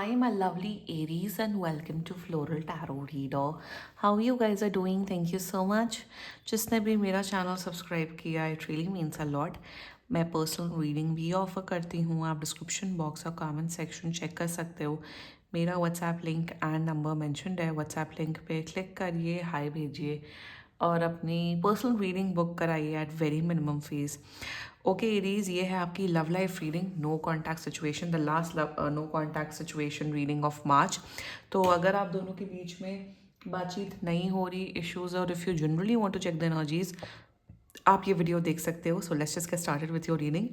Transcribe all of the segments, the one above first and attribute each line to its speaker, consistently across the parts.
Speaker 1: Hi, my lovely Aries, and welcome to Floral Tarot Reader. How you guys are doing? Thank you so much. जिसने भी मेरा channel subscribe किया, it really means a lot. मैं personal reading भी offer करती हूँ. आप description box और कमेंट सेक्शन चेक कर सकते हो. मेरा WhatsApp link and number mentioned है. व्हाट्सएप लिंक पे क्लिक करिए, हाय भेजिए और अपनी पर्सनल रीडिंग बुक कराइए at very minimum fees. Okay Aries, ये है आपकी love life reading. No contact situation, the last no contact situation reading of March. तो अगर आप दोनों के बीच में बातचीत नहीं हो रही, इश्यूज, और if you generally want to check the energies, आप ये वीडियो देख सकते हो. So let's just get started with your reading.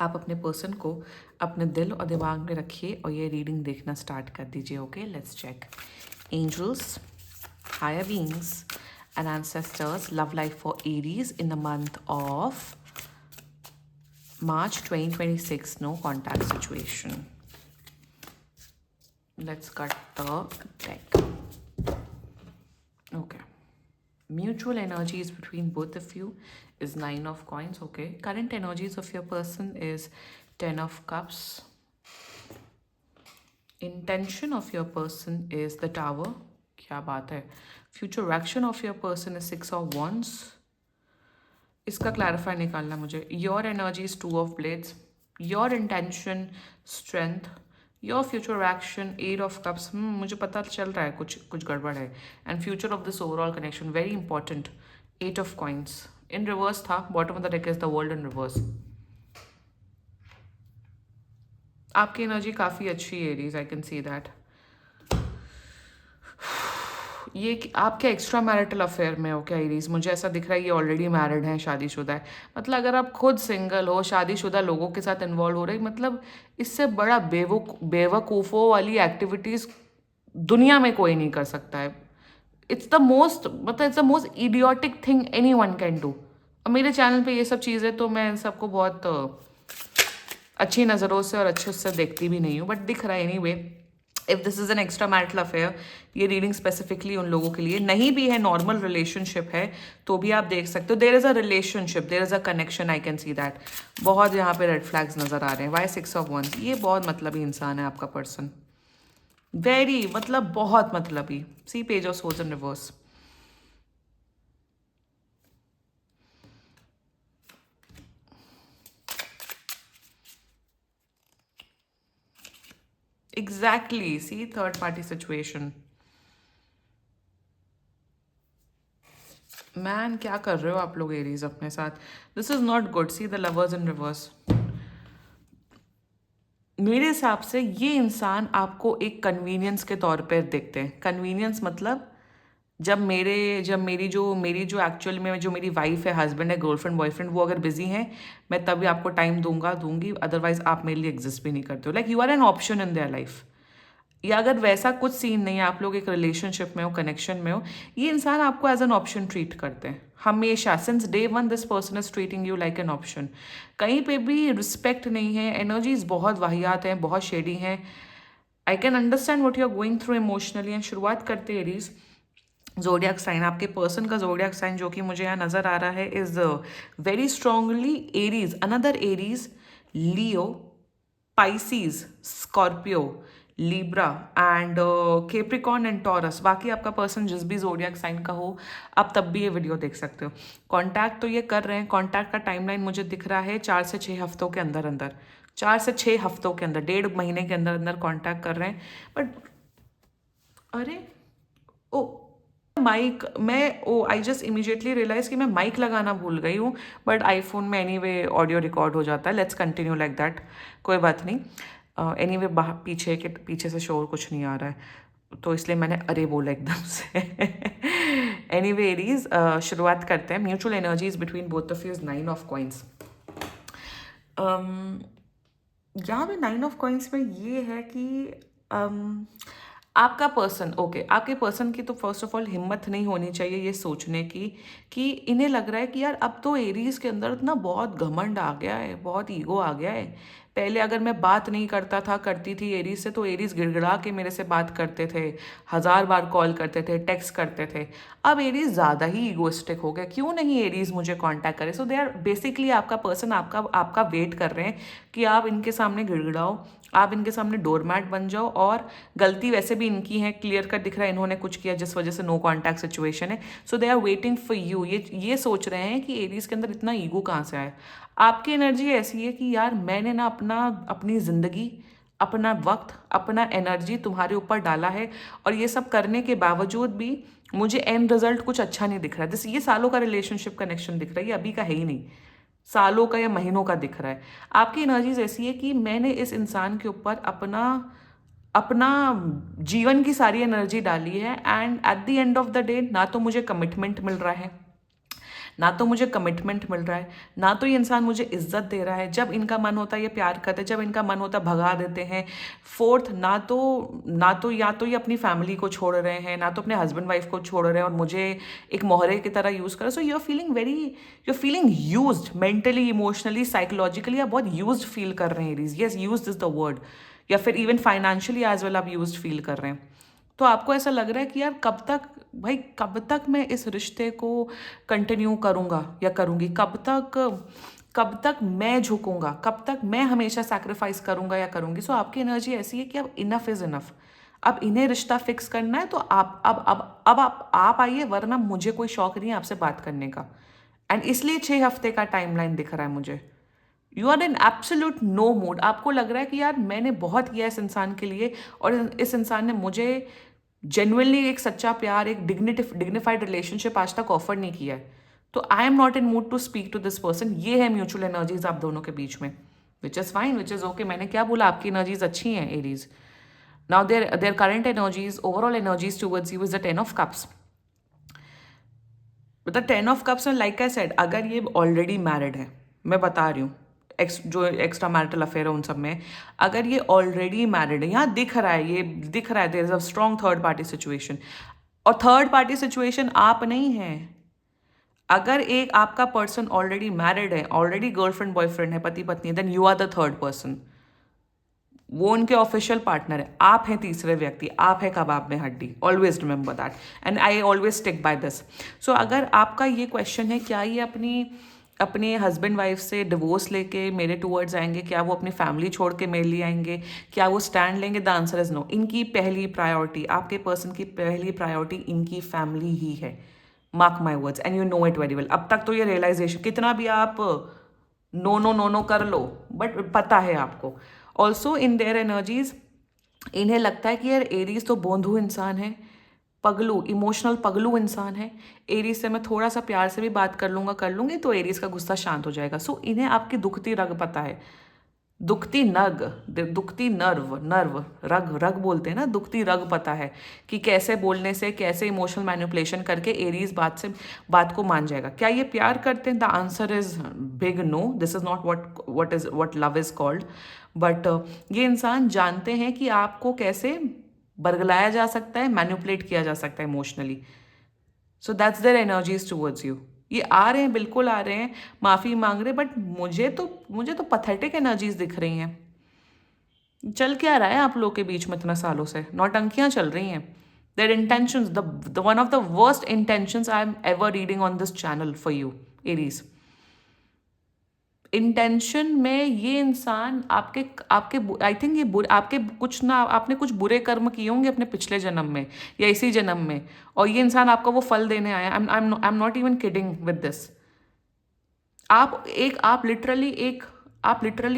Speaker 1: आप अपने पर्सन को अपने दिल और दिमाग में रखिए और ये रीडिंग देखना स्टार्ट कर दीजिए. Okay, let's check. Angels, higher beings and ancestors, love life for Aries in the month of March 2026, no contact situation. Let's cut the deck. Okay. Mutual energies between both of you is 9 of coins. Okay. Current energies of your person is 10 of cups. Intention of your person is the tower. क्या बात है. Future action of your person is 6 of wands. इसका clarify निकालना मुझे. Your energy is 2 of blades. Your intention strength. Your future action 8 of cups. मुझे पता चल रहा है कुछ गड़बड़ है. And future of this overall connection very important. 8 of coins in reverse था. Bottom of the deck is the world in reverse. आपकी एनर्जी काफ़ी अच्छी है Aries, I can see that. ये आप क्या एक्स्ट्रा मैरिटल अफेयर में हो क्या एरीज? मुझे ऐसा दिख रहा है ये ऑलरेडी मैरिड है, शादीशुदा है. मतलब अगर आप खुद सिंगल हो, शादीशुदा लोगों के साथ इन्वॉल्व हो रहे, मतलब इससे बड़ा बेवकूफ़ों वाली एक्टिविटीज़ दुनिया में कोई नहीं कर सकता है. It's the most idiotic thing any one can do. और मेरे चैनल पे ये सब चीज़ें तो मैं इन सबको बहुत अच्छी नज़रों से और अच्छे से देखती भी नहीं हूँ, बट दिख रहा है anyway. If this is an extra marital affair, ये रीडिंग स्पेसिफिकली उन लोगों के लिए नहीं भी है. नॉर्मल रिलेशनशिप है तो भी आप देख सकते हो. There is a relationship, there is a connection, I can see that. बहुत यहाँ पे रेड फ्लैग्स नजर आ रहे हैं. Why 6 of wands? ये बहुत मतलबी इंसान है आपका पर्सन. वेरी मतलब बहुत मतलबी. See page of swords in reverse. Exactly, see third party situation. Man, क्या कर रहे हो आप लोग एरीज अपने साथ? This is not good. See the lovers in reverse. मेरे हिसाब से ये इंसान आपको एक कन्वीनियंस के तौर पर देखते हैं. कन्वीनियंस मतलब मेरी जो एक्चुअल में जो मेरी वाइफ है, हस्बैंड है, गर्लफ्रेंड, बॉयफ्रेंड, वो अगर बिजी हैं, मैं तभी आपको टाइम दूंगी. अदरवाइज आप मेरे लिए एग्जिस्ट भी नहीं करते हो. Like you are an option in their life. या अगर वैसा कुछ सीन नहीं है, आप लोग एक रिलेशनशिप में हो, कनेक्शन में हो, ये इंसान आपको एज एन ऑप्शन ट्रीट करते हैं हमेशा. Since day one this person is treating you like an option. कहीं पे भी रिस्पेक्ट नहीं है. एनर्जीज बहुत वाहियात हैं, बहुत शेडी हैं. I can understand what you are going through emotionally. And शुरुआत करते हैं एरीज. जोडियक साइन, आपके पर्सन का जोडियक साइन जो कि मुझे यहाँ नजर आ रहा है is very strongly Aries. Another Aries, Leo, Pisces, Scorpio, Libra and Capricorn and Taurus. बाकी आपका पर्सन जिस भी जोडियक साइन का हो, आप तब भी ये वीडियो देख सकते हो. कॉन्टैक्ट तो ये कर रहे हैं. कॉन्टैक्ट का टाइमलाइन मुझे दिख रहा है 4 से 6 हफ्तों के अंदर अंदर. 4 से 6 हफ्तों के अंदर, 1.5 महीने के अंदर अंदर कॉन्टैक्ट कर रहे हैं. बट अरे ओ mic, I just immediately realise कि मैं माइक लगाना भूल गई हूँ. बट आईफोन में एनीवे ऑडियो रिकॉर्ड हो जाता है. Let's continue like that. कोई बात नहीं. एनीवे पीछे से शोर कुछ नहीं आ रहा है तो इसलिए मैंने अरे बोला एकदम से. एनीवे एरीज, शुरुआत करते हैं. Mutual energies between both of you is 9 of coins. यहाँ पे 9 of coins में ये है कि आपका पर्सन, ओके, आपके पर्सन की तो फर्स्ट ऑफ ऑल हिम्मत नहीं होनी चाहिए ये सोचने की कि इन्हें लग रहा है कि यार अब तो एरीज के अंदर इतना बहुत घमंड आ गया है, बहुत ईगो आ गया है. पहले अगर मैं बात नहीं करती थी एरीज से, तो एरीज गिड़गिड़ा के मेरे से बात करते थे, 1000 बार कॉल करते थे, टेक्स्ट करते थे. अब एरीज ज़्यादा ही ईगोइस्टिक हो गया. क्यों नहीं एरीज मुझे कांटेक्ट करे? सो दे आर बेसिकली, आपका पर्सन आपका वेट कर रहे हैं कि आप इनके सामने गिड़गिड़ाओ, आप इनके सामने डोरमैट बन जाओ, और गलती वैसे भी इनकी है, क्लियर कट दिख रहा है इन्होंने कुछ किया जिस वजह से नो कॉन्टैक्ट सिचुएशन है। So they are waiting for you. ये सोच रहे हैं कि एरीज के अंदर इतना ईगो कहाँ से आया। आपकी एनर्जी ऐसी है कि यार मैंने ना अपनी ज़िंदगी, अपना वक्त, अपना एनर्जी तुम्हारे ऊपर डाला है, और ये सब करने के बावजूद भी मुझे एंड रिजल्ट कुछ अच्छा नहीं दिख रहा है। जैसे ये सालों का रिलेशनशिप कनेक्शन दिख रहा है, ये अभी का है ही नहीं, सालों का या महीनों का दिख रहा है। आपकी एनर्जीज ऐसी है कि मैंने इस इंसान के ऊपर अपना अपना जीवन की सारी एनर्जी डाली है, and at the end of the day ना तो मुझे कमिटमेंट मिल रहा है, ना तो ये इंसान मुझे इज्जत दे रहा है। जब इनका मन होता है ये प्यार करते हैं, जब इनका मन होता है भगा देते हैं। फोर्थ, ना तो या तो ये अपनी फैमिली को छोड़ रहे हैं, ना तो अपने हस्बैंड वाइफ को छोड़ रहे हैं और मुझे एक मोहरे की तरह यूज़ कर रहे। So you are feeling used mentally, emotionally, psychologically. आप बहुत यूज्ड फील कर रहे हैं Aries. Yes, used is the word. या फिर इवन फाइनेंशियली एज वेल आप यूज्ड फील कर रहे हैं। तो आपको ऐसा लग रहा है कि यार कब तक मैं इस रिश्ते को कंटिन्यू करूँगा या करूँगी, कब तक मैं झुकूंगा, कब तक मैं हमेशा सैक्रिफाइस करूँगा या करूँगी। सो आपकी एनर्जी ऐसी है कि अब इनफ इज़ इनफ। अब इन्हें रिश्ता फिक्स करना है तो आप आइए, वरना मुझे कोई शौक नहीं है आपसे बात करने का। एंड इसलिए 6 हफ्ते का टाइमलाइन दिख रहा है मुझे। You are in absolute no mood. आपको लग रहा है कि यार मैंने बहुत किया इस इंसान के लिए, और इस इंसान ने मुझे जेन्युइनली एक सच्चा प्यार, एक डिग्निफाइड रिलेशनशिप आज तक ऑफर नहीं किया है। तो I am not in mood to speak to this person. ये है म्यूचुअल एनर्जीज आप दोनों के बीच में, which is fine, which is okay. मैंने क्या बोला, आपकी एनर्जीज अच्छी हैं Aries. Now their current energies, overall energies towards you is the 10 of Cups। The 10 of Cups में लाइक आई सेड, अगर ये ऑलरेडी मैरिड है, मैं बता रही हूँ, जो एक्स्ट्रा मैरिटल अफेयर है उन सब में, अगर ये ऑलरेडी मैरिड है, यहाँ दिख रहा है, ये दिख रहा है there is a strong third party situation, और थर्ड पार्टी सिचुएशन आप नहीं है। अगर एक आपका पर्सन ऑलरेडी मैरिड है, ऑलरेडी गर्लफ्रेंड बॉयफ्रेंड है, पति पत्नी, then you are the third person. वो उनके ऑफिशियल पार्टनर है, आप हैं तीसरे व्यक्ति, आप है कबाब में हड्डी। Always remember that, and I always stick by this. So अगर आपका ये क्वेश्चन है क्या ये अपने हस्बैंड वाइफ से डिवोर्स लेके मेरे टूवर्ड्स आएंगे, क्या वो अपनी फैमिली छोड़ के मेरे लिए आएंगे, क्या वो स्टैंड लेंगे, द आंसर इज नो। इनकी पहली प्रायोरिटी, आपके पर्सन की पहली प्रायोरिटी इनकी फैमिली ही है। Mark my words, and you know it very well. अब तक तो ये रियलाइजेशन, कितना भी आप नो कर लो, बट पता है आपको। ऑल्सो इन देयर एनर्जीज, इन्हें लगता है कि यार एरीज तो बोंधू इंसान है, पगलू, इमोशनल पगलू इंसान है। एरीज से मैं थोड़ा सा प्यार से भी बात कर लूंगी तो एरीज का गुस्सा शांत हो जाएगा। सो इन्हें आपकी दुखती रग पता है, दुखती नर्व, रग बोलते हैं ना, दुखती रग पता है कि कैसे बोलने से, कैसे इमोशनल मैनिपुलेशन करके एरीज बात को मान जाएगा। क्या ये प्यार करते हैं? The answer is big no. This is not what love is called. But ये इंसान जानते हैं कि आपको कैसे बरगलाया जा सकता है, मैनिपुलेट किया जा सकता है emotionally. So that's their energies towards you. ये आ रहे हैं, बिल्कुल आ रहे हैं, माफ़ी मांग रहे हैं, बट मुझे तो पथेटिक एनर्जीज दिख रही हैं। चल क्या रहा है आप लोग के बीच में इतना सालों से? नौटंकियां चल रही हैं। Their intentions, the one of the worst intentions I am ever reading on this channel for you Aries. Intention में ये इंसान आपके आपके आई थिंक ये बुरे, आपके कुछ ना, आपने कुछ बुरे कर्म किए होंगे अपने पिछले जन्म में या इसी जन्म में, और ये इंसान आपका वो फल देने आया। आई am not even kidding with this. आप लिटरली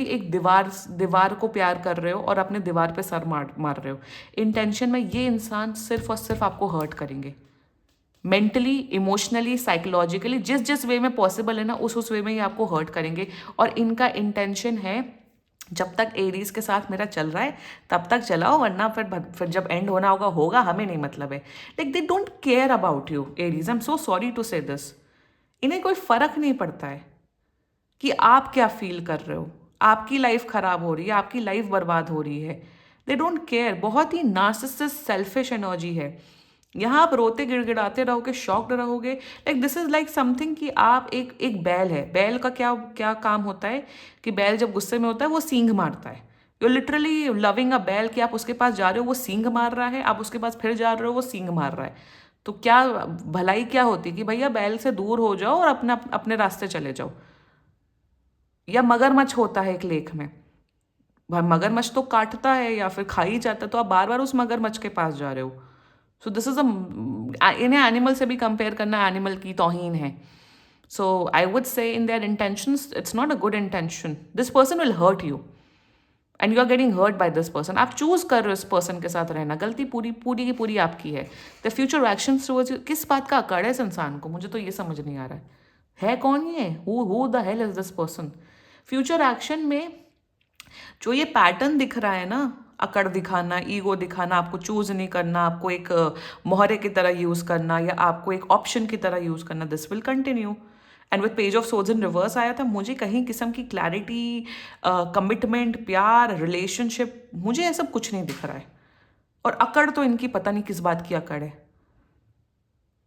Speaker 1: एक दीवार को प्यार कर रहे हो और अपने दीवार पे सर मार रहे हो। इंटेंशन में ये इंसान सिर्फ और सिर्फ आपको हर्ट करेंगे, मेंटली, इमोशनली, साइकोलॉजिकली, जिस वे में पॉसिबल है ना, उस वे में ही आपको हर्ट करेंगे। और इनका इंटेंशन है, जब तक एरीज के साथ मेरा चल रहा है तब तक चलाओ, वरना फिर जब एंड होना होगा हमें नहीं मतलब है। Like they don't care about you Aries. I am so sorry to say this. इन्हें कोई फर्क नहीं पड़ता है कि आप क्या फील कर रहे हो। आपकी लाइफ खराब हो रही है, आपकी लाइफ बर्बाद हो रही है, दे डोंट केयर। बहुत ही नार्सिसिस्ट, सेल्फिश एनर्जी है। यहाँ आप रोते गिड़गिड़ाते रहोगे, शॉक्ड रहोगे। Like this is like something कि आप एक बैल है, बैल का क्या क्या काम होता है कि बैल जब गुस्से में होता है वो सींग मारता है। यू लिटरली लविंग अ बैल, कि आप उसके पास जा रहे हो वो सींग मार रहा है, आप उसके पास फिर जा रहे हो वो सींग मार रहा है। तो क्या भलाई क्या होती कि भैया बैल से दूर हो जाओ और अपने रास्ते चले जाओ। या मगरमच्छ होता है एक लेक में, भाई मगरमच्छ तो काटता है या फिर खा ही जाता है, तो आप बार बार उस मगरमच्छ के पास जा रहे हो। सो दिस इज इन्हें एनिमल से भी कंपेयर करना एनिमल की तौहीन है। सो I would say in their intentions it's not a good intention, this person will hurt you and you are getting hurt by this person. आप चूज कर रहे हो इस पर्सन के साथ रहना, गलती पूरी पूरी की पूरी आपकी है। The future action towards you, किस बात का अकड़ है इस इंसान को, मुझे तो ये समझ नहीं आ रहा है कौन ये, who the hell is this person. Future action में जो ये पैटर्न दिख रहा है ना, अकड़ दिखाना, ईगो दिखाना, आपको चूज नहीं करना, आपको एक मोहरे की तरह यूज करना या आपको एक ऑप्शन की तरह यूज करना, this will continue. And with page of source in reverse आया था, मुझे कहीं किस्म की क्लैरिटी, कमिटमेंट, प्यार, रिलेशनशिप, मुझे ये सब कुछ नहीं दिख रहा है। और अकड़ तो इनकी पता नहीं किस बात की अकड़ है।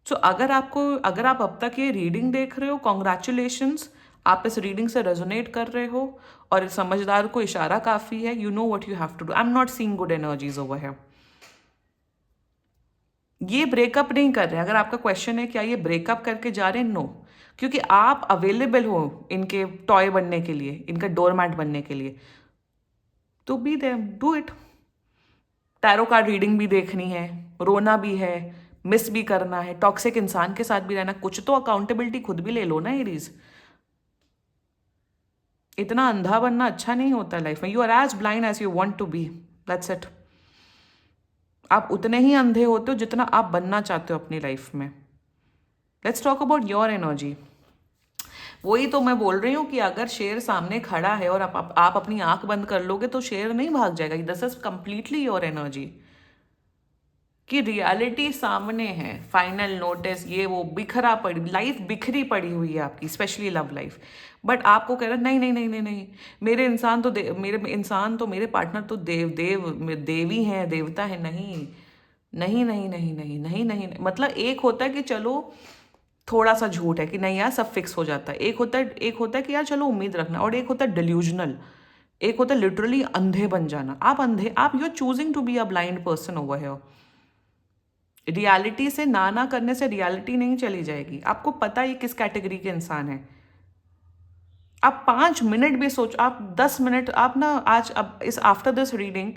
Speaker 1: सो अगर आप अब तक ये रीडिंग देख रहे हो, कॉन्ग्रेचुलेशंस, आप इस रीडिंग से रेजोनेट कर रहे हो और समझदार को इशारा काफ़ी है। You know what you have to do. I am not seeing good energies over here. ये ब्रेकअप नहीं कर रहे। अगर आपका क्वेश्चन है क्या ये ब्रेकअप करके जा रहे हैं, नो, क्योंकि आप अवेलेबल हो इनके टॉय बनने के लिए, इनका डोरमैट बनने के लिए, तो be there, do it. Tarot card reading भी देखनी है, रोना भी है, मिस भी करना है, टॉक्सिक इंसान के साथ भी रहना, कुछ तो अकाउंटेबिलिटी खुद भी ले लो ना एरीज। इतना अंधा बनना अच्छा नहीं होता लाइफ में। You are as blind as you want to be, that's it. आप उतने ही अंधे होते हो जितना आप बनना चाहते हो अपनी लाइफ में। Let's talk about your energy. वही तो मैं बोल रही हूँ कि अगर शेर सामने खड़ा है और आप अपनी आंख बंद कर लोगे तो शेर नहीं भाग जाएगा। This is completely your energy कि रियलिटी सामने है, फाइनल नोटिस, ये वो बिखरा पड़ी लाइफ, बिखरी पड़ी हुई है आपकी, स्पेशली लव लाइफ। बट आपको कह रहा नहीं नहीं नहीं नहीं नहीं, मेरे इंसान तो मेरे पार्टनर तो देवी हैं, देवता है। नहीं नहीं नहीं नहीं नहीं नहीं नहीं, मतलब एक होता है कि चलो थोड़ा सा झूठ है कि नहीं यार सब फिक्स हो जाता है, एक होता है कि यार चलो उम्मीद रखना, और एक होता है डिल्यूजनल, एक होता है लिटरली अंधे बन जाना। आप you are choosing to be a blind person over here. Reality से ना करने से रियलिटी नहीं चली जाएगी। आपको पता है किस कैटेगरी के इंसान है। आप 5 मिनट भी सोच, आप 10 मिनट, आप ना आज अब इस आफ्टर दिस रीडिंग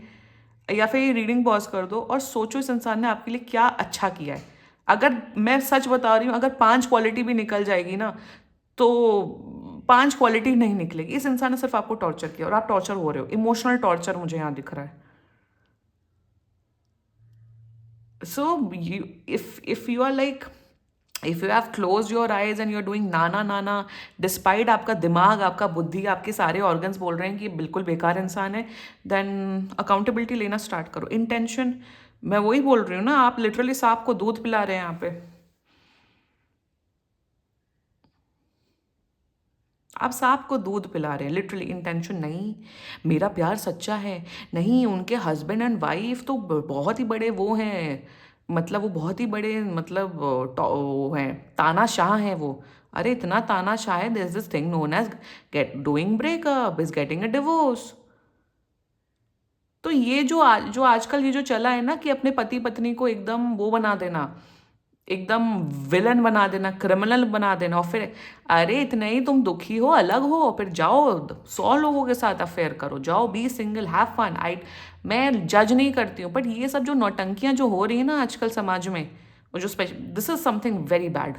Speaker 1: या फिर ये रीडिंग पॉज कर दो और सोचो इस इंसान ने आपके लिए क्या अच्छा किया है। अगर मैं सच बता रही हूँ, अगर 5 क्वालिटी भी निकल जाएगी ना, तो 5 क्वालिटी नहीं निकलेगी। इस इंसान ने सिर्फ आपको टॉर्चर किया और आप टॉर्चर हो रहे हो, इमोशनल टॉर्चर मुझे यहाँ दिख रहा है। So if you are like, if you have closed your eyes and you're doing Nana Nana, despite आपका दिमाग, आपका बुद्धि, आपके सारे ऑर्गन्स बोल रहे हैं कि ये बिल्कुल बेकार इंसान है, देन अकाउंटेबिलिटी लेना स्टार्ट करो। इंटेंशन, मैं वही बोल रही हूँ ना, आप लिटरली सांप को दूध पिला रहे हैं यहाँ पे। आप सांप को दूध पिला रहे हैं लिटरली। इंटेंशन नहीं, मेरा प्यार सच्चा है, नहीं, उनके हस्बैंड एंड वाइफ तो बहुत ही बड़े वो हैं, मतलब वो बहुत ही बड़े, मतलब वो हैं, तानाशाह हैं वो। अरे इतना तानाशाह है, this this thing known as doing breakup is getting a divorce. तो ये जो आजकल ये जो चला है ना कि अपने पति पत्नी को एकदम वो बना देना, एकदम विलन बना देना, क्रिमिनल बना देना, और फिर अरे इतने ही तुम दुखी हो, अलग हो, फिर जाओ 100 लोगों के साथ अफेयर करो, जाओ बी सिंगल, हैव फन। मैं जज नहीं करती हूँ, बट ये सब जो नौटंकियां जो हो रही है ना आजकल समाज में, वो जो special, this is something very bad.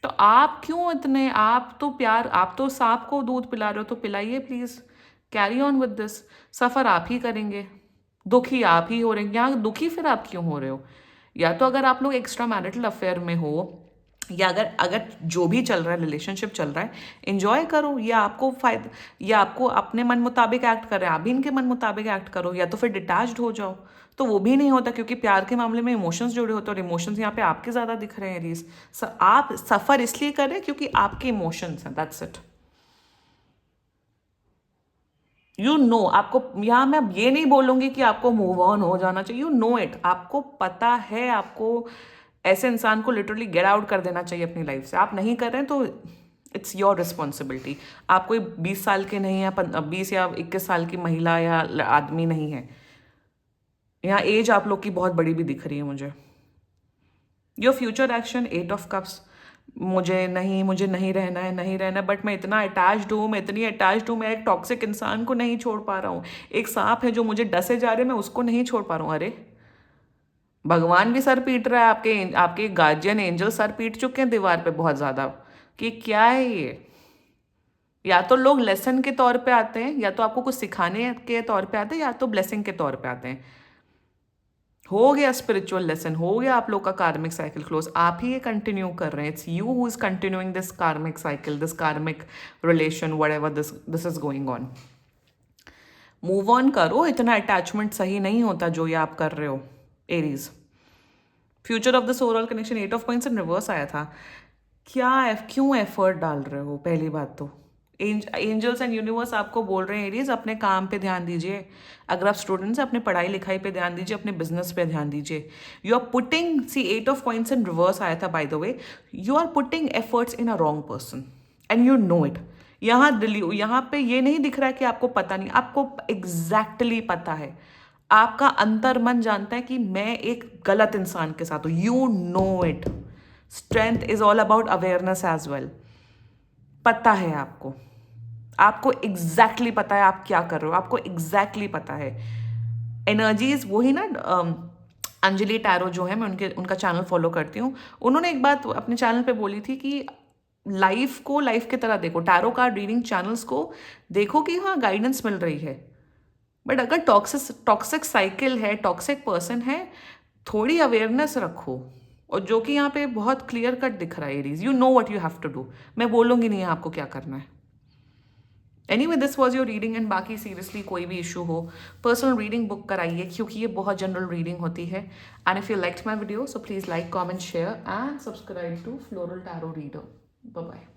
Speaker 1: तो आप क्यों इतने, आप तो सांप को दूध पिला रहे हो, तो पिलाइए please, carry on with this. सफर आप ही करेंगे, दुखी आप ही हो रहे हैं। यहाँ दुखी फिर आप क्यों हो रहे हो? या तो अगर आप लोग एक्स्ट्रा मैरिटल अफेयर में हो, या अगर अगर जो भी चल रहा है, रिलेशनशिप चल रहा है, एंजॉय करो, या आपको फायदा, या आपको अपने मन मुताबिक एक्ट कर रहे हैं, आप भी इनके मन मुताबिक एक्ट करो, या तो फिर डिटैच्ड हो जाओ। तो वो भी नहीं होता, क्योंकि प्यार के मामले में इमोशंस जुड़े होते हैं, और इमोशंस यहाँ पे आपके ज़्यादा दिख रहे हैं रीस। आप सफ़र इसलिए कर रहे हैं क्योंकि आपके इमोशंस हैं, दैट्स इट। यू नो, आपको यहाँ मैं ये नहीं बोलूंगी कि आपको मूव ऑन हो जाना चाहिए, यू नो इट, आपको पता है, आपको ऐसे इंसान को लिटरली गेट आउट कर देना चाहिए अपनी लाइफ से। आप नहीं कर रहे हैं तो इट्स योर रिस्पॉन्सिबिलिटी। आप कोई 20 साल के नहीं है, 20 या 21 साल की महिला या आदमी नहीं है। यहाँ एज आप लोग की बहुत बड़ी भी दिख रही है मुझे। Your future action, 8 of cups, मुझे नहीं रहना है, नहीं रहना, बट मैं इतना अटैच्ड हूँ, मैं इतनी अटैच्ड हूँ, मैं एक टॉक्सिक इंसान को नहीं छोड़ पा रहा हूँ, एक सांप है जो मुझे डसे जा रहे हैं, मैं उसको नहीं छोड़ पा रहा हूँ। अरे भगवान भी सर पीट रहा है, आपके आपके गार्जियन एंजल सर पीट चुके हैं दीवार पे बहुत ज़्यादा, कि क्या है ये। या तो लोग लेसन के तौर पे आते हैं, या तो आपको कुछ सिखाने के तौर पे आते हैं, या तो ब्लेसिंग के तौर पे आते हैं। हो गया स्पिरिचुअल लेसन, हो गया आप लोग का कार्मिक साइकिल क्लोज, आप ही ये कंटिन्यू कर रहे हैं। It's you who is continuing this कार्मिक साइकिल, दिस कार्मिक relation, whatever this is going on. Move on करो, इतना अटैचमेंट सही नहीं होता जो ये आप कर रहे हो Aries. Future of the sorrel connection 8 of points in reverse आया था। क्यों एफर्ट डाल रहे हो? पहली बात तो एंजल्स एंड यूनिवर्स आपको बोल रहे हैं एरीज अपने काम पे ध्यान दीजिए। अगर आप स्टूडेंट्स अपने पढ़ाई लिखाई पे ध्यान दीजिए, अपने बिजनेस पे ध्यान दीजिए। You are putting, see 8 of points in reverse आया था by the way, you are putting efforts in a wrong person and you know it. यहाँ पे ये नहीं दिख रहा है कि आपको पता नहीं, आपको एग्जैक्टली पता है। आपका अंतर मन जानता है कि मैं एक गलत इंसान के साथ हूं, you know it. Strength is all about awareness as well. पता है आपको, आपको एग्जैक्टली पता है आप क्या कर रहे हो, आपको एग्जैक्टली पता है। एनर्जीज वही ना, अंजलि टैरो जो है, मैं उनका चैनल फॉलो करती हूँ। उन्होंने एक बात अपने चैनल पे बोली थी कि लाइफ को लाइफ की तरह देखो, टैरो कार्ड रीडिंग चैनल्स को देखो कि हाँ गाइडेंस मिल रही है, बट अगर टॉक्सिक साइकिल है, टॉक्सिक पर्सन है, थोड़ी अवेयरनेस रखो। और जो कि यहाँ पे बहुत क्लियर कट दिख रहा है Aries, you know what you have to do. मैं बोलूँगी नहीं आपको क्या करना है। Anyway this was your reading, and बाकी सीरियसली कोई भी इशू हो पर्सनल रीडिंग बुक कराइए, क्योंकि ये बहुत जनरल रीडिंग होती है। And if you liked my video so please like, comment, share and subscribe to Floral Tarot Reader. Bye bye.